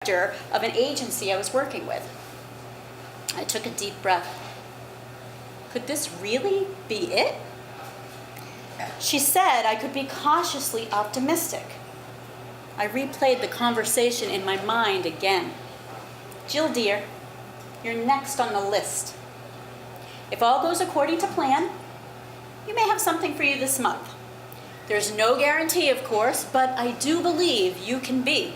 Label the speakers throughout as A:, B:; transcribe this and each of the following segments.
A: of an agency I was working with. I took a deep breath. Could this really be it? She said I could be cautiously optimistic. I replayed the conversation in my mind again. Jill, dear, you're next on the list. If all goes according to plan, you may have something for you this month. There's no guarantee, of course, but I do believe you can be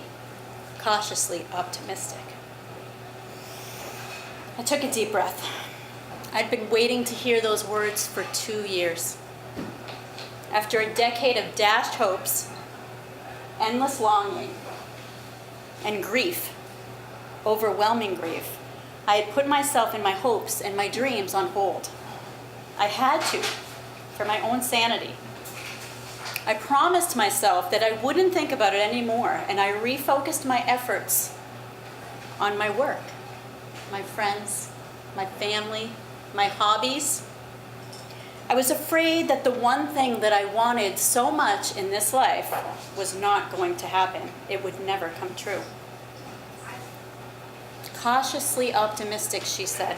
A: cautiously optimistic. I took a deep breath. I'd been waiting to hear those words for 2 years. After a decade of dashed hopes, endless longing, and grief, overwhelming grief, I had put myself and my hopes and my dreams on hold. I had to, for my own sanity. I promised myself that I wouldn't think about it anymore, and I refocused my efforts on my work, my friends, my family, my hobbies. I was afraid that the one thing that I wanted so much in this life was not going to happen. It would never come true. Cautiously optimistic, she said.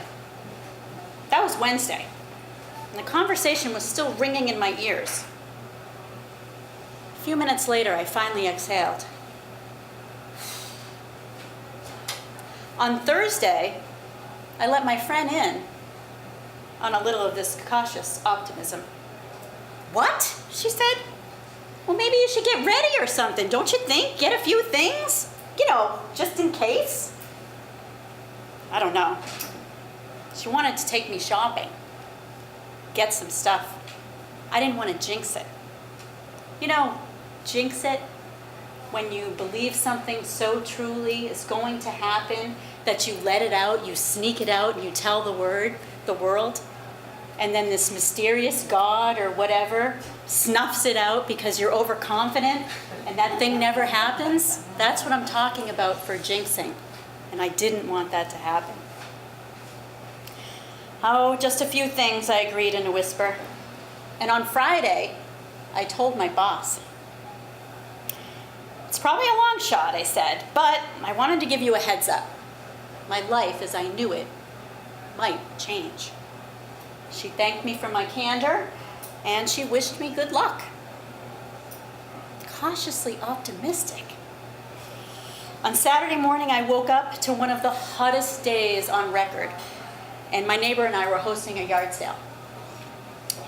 A: That was Wednesday, and the conversation was still ringing in my ears. A few minutes later, I finally exhaled. On Thursday, I let my friend in on a little of this cautious optimism. What? She said. Well, maybe you should get ready or something, don't you think? Get a few things, just in case. I don't know. She wanted to take me shopping, get some stuff. I didn't want to jinx it. Jinx it when you believe something so truly is going to happen that you let it out, you sneak it out, and you tell the world, and then this mysterious God or whatever snuffs it out because you're overconfident and that thing never happens. That's what I'm talking about for jinxing, and I didn't want that to happen. Oh, just a few things, I agreed in a whisper. And on Friday, I told my boss. It's probably a long shot, I said, but I wanted to give you a heads up. My life as I knew it might change. She thanked me for my candor, and she wished me good luck. Cautiously optimistic. On Saturday morning, I woke up to one of the hottest days on record, and my neighbor and I were hosting a yard sale.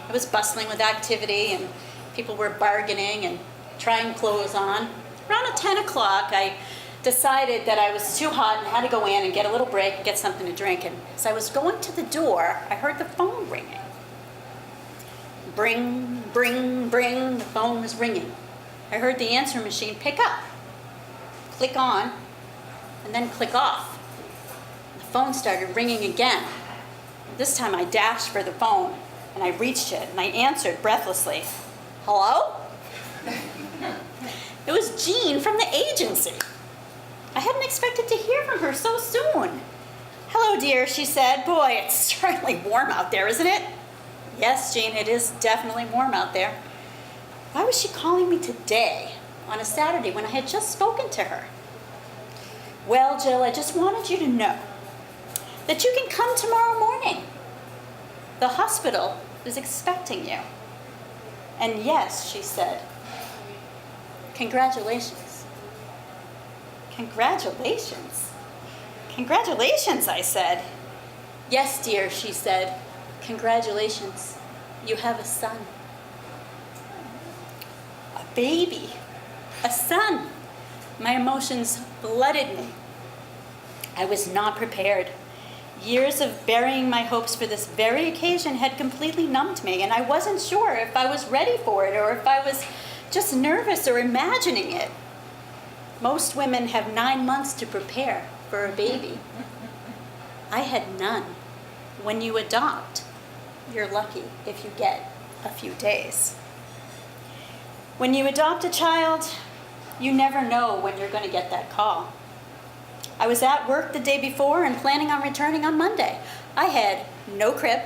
A: It was bustling with activity, and people were bargaining and trying clothes on. Around 10 o'clock, I decided that I was too hot and had to go in and get a little break and get something to drink. And as I was going to the door, I heard the phone ringing. Bring, bring, bring, the phone was ringing. I heard the answer machine pick up, click on, and then click off. The phone started ringing again. This time I dashed for the phone, and I reached it, and I answered breathlessly. Hello? It was Jean from the agency. I hadn't expected to hear from her so soon. Hello, dear, she said. Boy, it's certainly warm out there, isn't it? Yes, Jean, it is definitely warm out there. Why was she calling me today, on a Saturday, when I had just spoken to her? Well, Jill, I just wanted you to know that you can come tomorrow morning. The hospital is expecting you. And yes, she said, congratulations. Congratulations? Congratulations, I said. Yes, dear, she said. Congratulations. You have a son. A baby. A son. My emotions flooded me. I was not prepared. Years of burying my hopes for this very occasion had completely numbed me, and I wasn't sure if I was ready for it or if I was just nervous or imagining it. Most women have 9 months to prepare for a baby. I had none. When you adopt, you're lucky if you get a few days. When you adopt a child, you never know when you're going to get that call. I was at work the day before and planning on returning on Monday. I had no crib,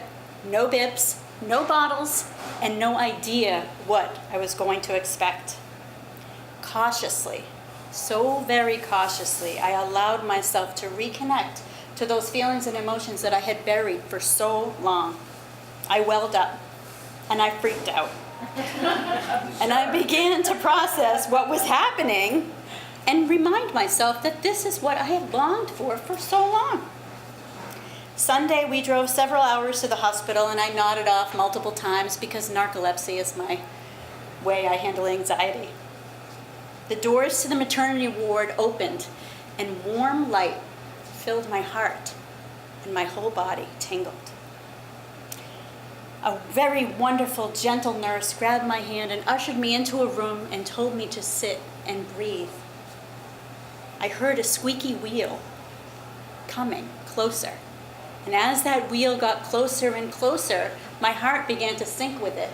A: no bibs, no bottles, and no idea what I was going to expect. Cautiously So very cautiously, I allowed myself to reconnect to those feelings and emotions that I had buried for so long. I welled up and I freaked out. And I began to process what was happening and remind myself that this is what I had longed for so long. Sunday, we drove several hours to the hospital, and I nodded off multiple times because narcolepsy is my way I handle anxiety. The doors to the maternity ward opened, and warm light filled my heart, and my whole body tingled. A very wonderful, gentle nurse grabbed my hand and ushered me into a room and told me to sit and breathe. I heard a squeaky wheel coming closer. And as that wheel got closer and closer, my heart began to sink with it.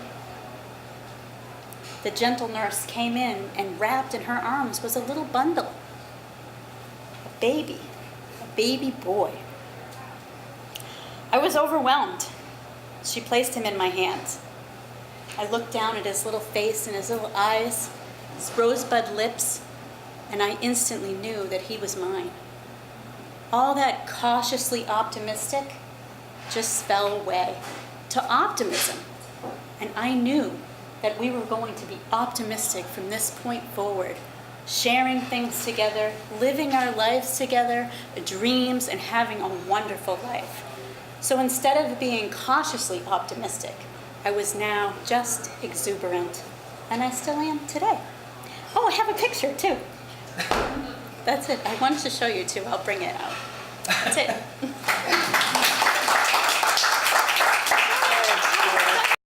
A: The gentle nurse came in, and wrapped in her arms was a little bundle. A baby boy. I was overwhelmed. She placed him in my hands. I looked down at his little face and his little eyes, his rosebud lips, and I instantly knew that he was mine. All that cautiously optimistic just fell away to optimism. And I knew that we were going to be optimistic from this point forward, sharing things together, living our lives together, dreams, and having a wonderful life. So instead of being cautiously optimistic, I was now just exuberant. And I still am today. Oh, I have a picture too. That's it. I wanted to show you too. I'll bring it out. That's it.